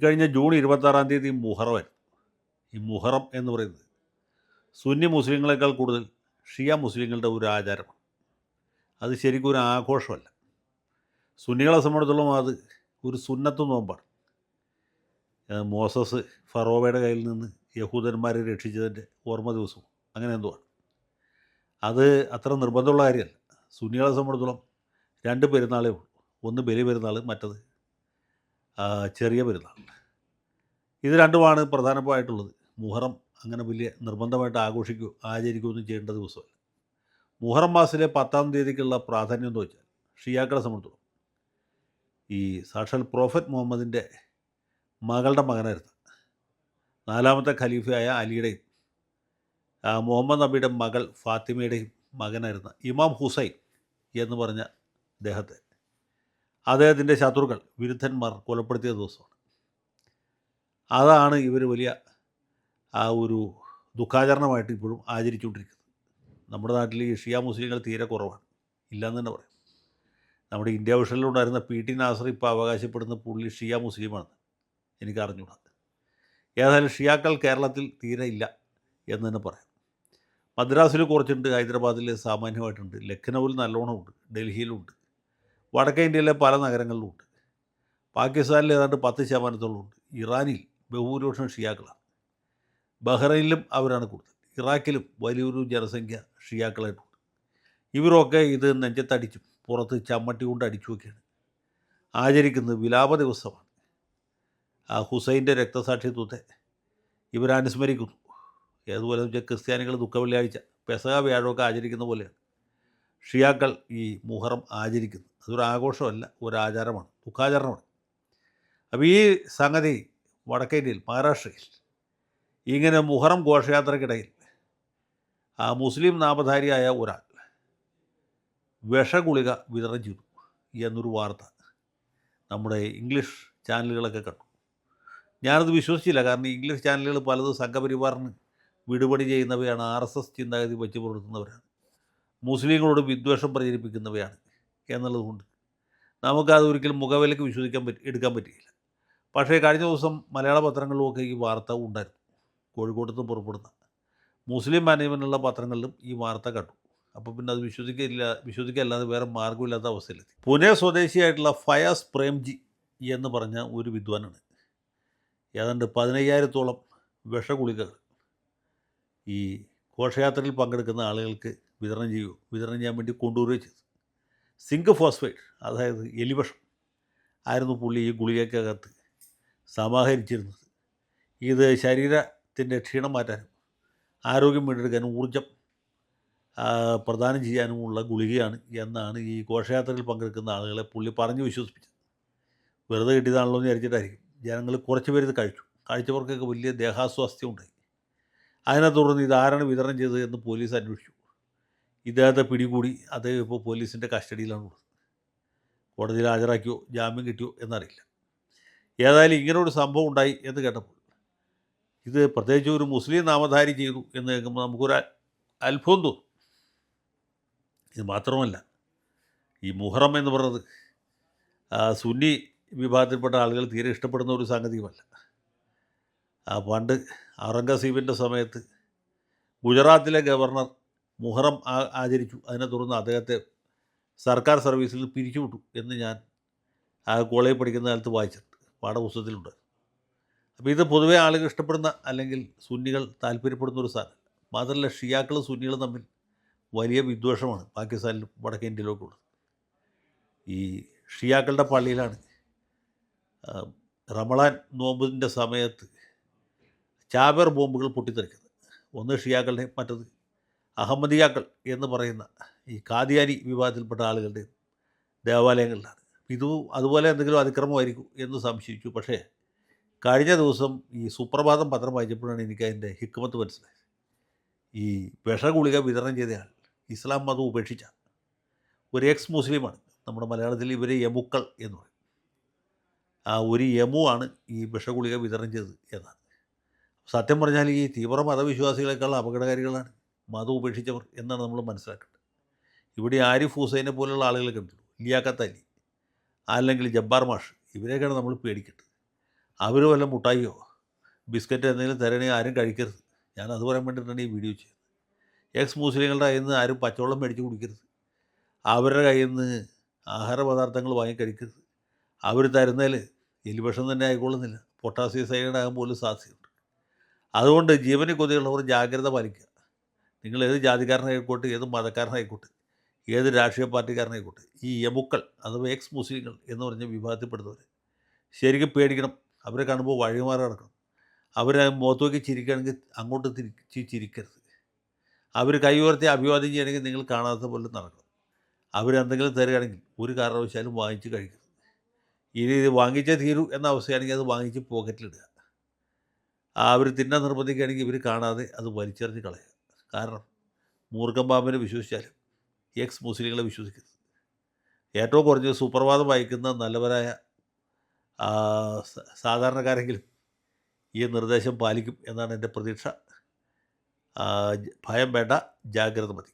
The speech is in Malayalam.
കഴിഞ്ഞ ജൂൺ 26-ാം തീയതി മുഹറമായിരുന്നു. ഈ മുഹറം എന്ന് പറയുന്നത് സുന്നി മുസ്ലിങ്ങളെക്കാൾ കൂടുതൽ ഷിയ മുസ്ലിങ്ങളുടെ ഒരു ആചാരമാണ്. അത് ശരിക്കും ഒരു ആഘോഷമല്ല. സുന്നികളെ സംബന്ധിച്ചിടത്തോളം അത് ഒരു സുന്നത്ത് നോമ്പാണ്. മോസസ് ഫറോവയുടെ കയ്യിൽ നിന്ന് യഹൂദന്മാരെ രക്ഷിച്ചതിൻ്റെ ഓർമ്മ ദിവസവും അങ്ങനെ എന്തോ ആണ്. അത് അത്ര നിർബന്ധമുള്ള കാര്യമല്ല. സുന്നികളെ സംബന്ധിച്ചിടത്തോളം 2 പെരുന്നാളേ ഉള്ളൂ. ഒന്ന് ബലി പെരുന്നാൾ, മറ്റത് ചെറിയ പെരുന്നാൾ. ഇത് രണ്ടുമാണ് പ്രധാനമായിട്ടുള്ളത്. മുഹറം അങ്ങനെ വലിയ നിർബന്ധമായിട്ട് ആഘോഷിക്കുകയോ ആചരിക്കുകയൊന്നും ചെയ്യേണ്ട ദിവസമല്ല. മുഹറം മാസത്തിലെ 10-ാം തീയതിക്കുള്ള പ്രാധാന്യം എന്ന് വെച്ചാൽ ഷിയാക്കളെ സംബന്ധിച്ചിടത്തോളം ഈ സാക്ഷാൽ പ്രോഫറ്റ് മുഹമ്മദിൻ്റെ മകളുടെ മകനായിരുന്നു. 4-ാമത്തെ ഖലീഫയായ അലിയുടെയും മുഹമ്മദ് നബിയുടെ മകൾ ഫാത്തിമയുടെയും മകനായിരുന്ന ഇമാം ഹുസൈൻ എന്ന് പറഞ്ഞ അദ്ദേഹത്തിൻ്റെ ശത്രുക്കൾ, വിരുദ്ധന്മാർ കൊലപ്പെടുത്തിയ ദിവസമാണ്. അതാണ് ഇവർ വലിയ ഒരു ദുഃഖാചരണമായിട്ട് ഇപ്പോഴും ആചരിച്ചുകൊണ്ടിരിക്കുന്നത്. നമ്മുടെ നാട്ടിൽ ഈ ഷിയ മുസ്ലിങ്ങൾ തീരെ കുറവാണ്, ഇല്ലയെന്ന് തന്നെ പറയാം. നമ്മുടെ ഇന്ത്യ വിഷനിലുണ്ടായിരുന്ന PT നാസർ ഇപ്പോൾ അവകാശപ്പെടുന്ന പുള്ളി ഷിയ മുസ്ലിമാണെന്ന് എനിക്ക് അറിഞ്ഞൂടാ. ഏതായാലും ഷിയാക്കൾ കേരളത്തിൽ തീരെ ഇല്ല എന്ന് തന്നെ പറയാം. മദ്രാസിൽ കുറച്ചുണ്ട്, ഹൈദരാബാദിൽ സാമാന്യമായിട്ടുണ്ട്, ലഖ്നൗവിൽ നല്ലോണമുണ്ട്, ഡൽഹിയിലുണ്ട്, വടക്കേ ഇന്ത്യയിലെ പല നഗരങ്ങളിലുമുണ്ട്. പാകിസ്ഥാനിൽ ഏതാണ്ട് 10% ഉണ്ട്. ഇറാനിൽ ബഹുഭൂരിപക്ഷം ഷിയാക്കളാണ്. ബഹ്റൈനിലും അവരാണ് കൂടുതൽ. ഇറാഖിലും വലിയൊരു ജനസംഖ്യ ഷിയാക്കളായിട്ടുണ്ട്. ഇവരൊക്കെ ഇത് നെഞ്ചത്തടിച്ചും പുറത്ത് ചമ്മട്ടി കൊണ്ട് അടിച്ചുമൊക്കെയാണ് ആചരിക്കുന്നത്. വിലാപ ദിവസമാണ്. ഹുസൈൻ്റെ രക്തസാക്ഷിത്വത്തെ ഇവരനുസ്മരിക്കുന്നു. ഏതുപോലെ വെച്ചാൽ ക്രിസ്ത്യാനികൾ ദുഃഖവെള്ളിയാഴ്ച, പെസഹ വ്യാഴമൊക്കെ ആചരിക്കുന്ന പോലെയാണ് ഷിയാക്കൾ ഈ മുഹറം ആചരിക്കുന്നത്. അതൊരു ആഘോഷമല്ല, ഒരു ആചാരമാണ്, ദുഃഖാചരണമാണ്. അപ്പോൾ ഈ സംഗതി വടക്കേ ഇന്ത്യയിൽ, മഹാരാഷ്ട്രയിൽ ഇങ്ങനെ മുഹറം ഘോഷയാത്രയ്ക്കിടയിൽ മുസ്ലിം നാമധാരിയായ ഒരാൾ വിഷഗുളിക വിതരണം ചെയ്തു എന്നൊരു വാർത്ത നമ്മുടെ ഇംഗ്ലീഷ് ചാനലുകളൊക്കെ കണ്ടു. ഞാനത് വിശ്വസിച്ചില്ല. കാരണം ഇംഗ്ലീഷ് ചാനലുകൾ പലതും സംഘപരിവാറിന് വിടുപണി ചെയ്യുന്നവയാണ്, RSS ചിന്താഗതി വെച്ച് പുലർത്തുന്നവരാണ്, മുസ്ലിങ്ങളോട് വിദ്വേഷം പ്രചരിപ്പിക്കുന്നവയാണ് എന്നുള്ളതുകൊണ്ട് നമുക്കത് ഒരിക്കലും മുഖവിലയ്ക്ക് എടുക്കാൻ പറ്റിയില്ല. പക്ഷേ കഴിഞ്ഞ ദിവസം മലയാള പത്രങ്ങളിലുമൊക്കെ ഈ വാർത്ത ഉണ്ടായിരുന്നു. കോഴിക്കോട്ട് നിന്ന് പുറപ്പെടുന്ന മുസ്ലിം മാനേജ്മെൻറ്റുള്ള പത്രങ്ങളിലും ഈ വാർത്ത കണ്ടു. അപ്പോൾ പിന്നെ അത് വിശ്വസിക്കല്ലാതെ വേറെ മാർഗ്ഗമില്ലാത്ത അവസ്ഥയിലെത്തി. പുനെ സ്വദേശിയായിട്ടുള്ള ഫയാസ് പ്രേംജി എന്ന് പറഞ്ഞ ഒരു വിദ്വാനാണ് ഏതാണ്ട് 15,000-ഓളം വിഷഗുളികകൾ ഈ ഘോഷയാത്രയിൽ പങ്കെടുക്കുന്ന ആളുകൾക്ക് വിതരണം ചെയ്യാൻ വേണ്ടി കൊണ്ടുവരികയും ചെയ്തു. സിങ്ക് ഫോസ്ഫേറ്റ്, അതായത് എലിവിഷം ആയിരുന്നു പുള്ളി ഈ ഗുളികയ്ക്കകത്ത് സമാഹരിച്ചിരുന്നത്. ഇത് ശരീരത്തിൻ്റെ ക്ഷീണം മാറ്റാനും ആരോഗ്യം വീണ്ടെടുക്കാനും ഊർജം പ്രദാനം ചെയ്യാനുമുള്ള ഗുളികയാണ് എന്നാണ് ഈ ഘോഷയാത്രയിൽ പങ്കെടുക്കുന്ന ആളുകളെ പുള്ളി പറഞ്ഞ് വിശ്വസിപ്പിച്ചത്. വെറുതെ കിട്ടിയതാണല്ലോ എന്ന് വിചാരിച്ചിട്ടായിരിക്കും. ജനങ്ങൾ കുറച്ച് പേര് ഇത് കഴിച്ചവർക്കൊക്കെ വലിയ ദേഹാസ്വാസ്ഥ്യം ഉണ്ടായി. അതിനെ തുടർന്ന് ഇതാരാണ് വിതരണം ചെയ്തത് എന്ന് പോലീസ് അന്വേഷിച്ചു. ഇദ്ദേഹത്തെ പിടികൂടി. അദ്ദേഹം ഇപ്പോൾ പോലീസിൻ്റെ കസ്റ്റഡിയിലാണ് ഉള്ളത്. കോടതിയിൽ ഹാജരാക്കിയോ ജാമ്യം കിട്ടിയോ എന്നറിയില്ല. ഏതായാലും ഇങ്ങനൊരു സംഭവം ഉണ്ടായി എന്ന് കേട്ടപ്പോൾ, ഇത് പ്രത്യേകിച്ച് ഒരു മുസ്ലിം നാമധാരി ചെയ്തു എന്ന് കേൾക്കുമ്പോൾ നമുക്കൊരു അത്ഭുതം തോന്നും. ഇത് മാത്രമല്ല, ഈ മുഹറം എന്ന് പറയുന്നത് സുന്നി വിഭാഗത്തിൽപ്പെട്ട ആളുകൾ തീരെ ഇഷ്ടപ്പെടുന്ന ഒരു സംഗതിയുമല്ല. പണ്ട് ഔറംഗസീബിൻ്റെ സമയത്ത് ഗുജറാത്തിലെ ഗവർണർ മുഹറം ആചരിച്ചു. അതിനെ തുടർന്ന് അദ്ദേഹത്തെ സർക്കാർ സർവീസിൽ പിരിച്ചുവിട്ടു എന്ന് ഞാൻ കോളേജിൽ പഠിക്കുന്ന കാലത്ത് വായിച്ചിട്ടുണ്ട്, പാഠപുസ്തകത്തിലുണ്ട്. അപ്പോൾ ഇത് പൊതുവേ ആളുകൾ ഇഷ്ടപ്പെടുന്ന അല്ലെങ്കിൽ സുന്നികൾ താല്പര്യപ്പെടുന്ന ഒരു സാധനം. മാത്രമല്ല, ഷിയാക്കളും സുന്നികളും തമ്മിൽ വലിയ വിദ്വേഷമാണ് പാകിസ്ഥാനിലും വടക്കേ ഇന്ത്യയിലൊക്കെ ഉള്ളത്. ഈ ഷിയാക്കളുടെ പള്ളിയിലാണ് റമളാൻ നോമ്പിൻ്റെ സമയത്ത് ചാബർ ബോംബുകൾ പൊട്ടിത്തെറിക്കുന്നത്. ഒന്ന് ഷിയാക്കളുടെയും മറ്റത് അഹമ്മദിയാക്കൾ എന്ന് പറയുന്ന ഈ കാദിയാനി വിഭാഗത്തിൽപ്പെട്ട ആളുകളുടെയും ദേവാലയങ്ങളിലാണ്. അതുപോലെ എന്തെങ്കിലും അതിക്രമമായിരിക്കും എന്ന് സംശയിച്ചു. പക്ഷേ കഴിഞ്ഞ ദിവസം ഈ സുപ്രഭാതം പത്രം വായിച്ചപ്പോഴാണ് എനിക്കതിൻ്റെ ഹിക്മത്ത് മനസ്സിലായത്. ഈ വിഷഗുളിക വിതരണം ചെയ്തയാൾ ഇസ്ലാം മതം ഉപേക്ഷിച്ച ഒരു എക്സ് മുസ്ലിമാണ്. നമ്മുടെ മലയാളത്തിൽ ഇവർ യമുക്കൾ എന്ന് പറയും. ഒരു യമുവാണ് ഈ വിഷഗുളിക വിതരണം ചെയ്തത് എന്നാണ്. സത്യം പറഞ്ഞാൽ ഈ തീവ്ര മതവിശ്വാസികളെക്കാൾ അപകടകാരികളാണ് മതം ഉപേക്ഷിച്ചവർ എന്നാണ് നമ്മൾ മനസ്സിലാക്കേണ്ടത്. ഇവിടെ ആരിഫ് ഹുസൈനെ പോലുള്ള ആളുകളെ കണ്ടുള്ളൂ, ലിയാഖത്ത് അലി അല്ലെങ്കിൽ ജബ്ബാർ മാഷ്, ഇവരെയൊക്കെയാണ് നമ്മൾ പേടിക്കേണ്ടത്. അവർ വല്ല മുട്ടായിയോ ബിസ്ക്കറ്റ് എന്തെങ്കിലും തരണമെങ്കിൽ ആരും കഴിക്കരുത്. ഞാൻ അത് പറയാൻ വേണ്ടിയിട്ടാണ് ഈ വീഡിയോ ചെയ്യുന്നത്. എക്സ് മുസ്ലിങ്ങളുടെ കയ്യിൽ നിന്ന് ആരും പച്ചവെള്ളം മേടിച്ച് കുടിക്കരുത്. അവരുടെ കയ്യിൽ നിന്ന് ആഹാര പദാർത്ഥങ്ങൾ വാങ്ങി കഴിക്കരുത്. അവർ തരുന്നതിൽ എലിവിഷം തന്നെ ആയിക്കൊള്ളുന്നില്ല, പൊട്ടാസ്യം സയനൈഡ് ആകാൻ പോലും സാധ്യതയുണ്ട്. അതുകൊണ്ട് ജീവന് കൊതിയുള്ളവർ ജാഗ്രത പാലിക്കുക. നിങ്ങൾ ഏത് ജാതിക്കാരനായിക്കോട്ടെ, ഏത് മതക്കാരനായിക്കോട്ടെ, ഏത് രാഷ്ട്രീയ പാർട്ടിക്കാരനായിക്കോട്ടെ, ഈ യമുക്കൾ അഥവാ എക്സ് മുസ്ലിങ്ങൾ എന്ന് പറഞ്ഞ വിഭാഗത്തിൽപ്പെടുന്നവർ ശരിക്കും പേടിക്കണം. അവരെ കാണുമ്പോൾ വഴിമാറി നടക്കണം. അവരെ മുഖത്ത് നോക്കി ചിരിക്കുകയാണെങ്കിൽ അങ്ങോട്ട് തിരിച്ച് ചിരിക്കരുത്. അവർ കൈ ഉയർത്തി അഭിവാദ്യം ചെയ്യണമെങ്കിൽ നിങ്ങൾ കാണാത്ത പോലെ നടക്കണം. അവരെന്തെങ്കിലും തരികയാണെങ്കിൽ ഒരു കാരണവശാലും വാങ്ങിച്ച് കഴിക്കരുത്. ഇനി ഇത് വാങ്ങിച്ചേ തീരൂ എന്ന അവസ്ഥയാണെങ്കിൽ അത് വാങ്ങിച്ച് പോക്കറ്റിലിടുക. അവർ തിന്നാൻ നിർബന്ധിക്കുകയാണെങ്കിൽ ഇവർ കാണാതെ അത് വലിച്ചെറിഞ്ഞ് കളയുക. കാരണം മൂർഖൻ പാമ്പിനെ വിശ്വസിച്ചാലും എക്സ് മുസ്ലിങ്ങളെ വിശ്വസിക്കരുത്. ഏറ്റവും കുറഞ്ഞത് സുപ്രഭാതം വായിക്കുന്ന നല്ലവരായ സാധാരണക്കാരെങ്കിലും ഈ നിർദ്ദേശം പാലിക്കും എന്നാണ് എൻ്റെ പ്രതീക്ഷ. ഭയം വേണ്ട, ജാഗ്രത മതി.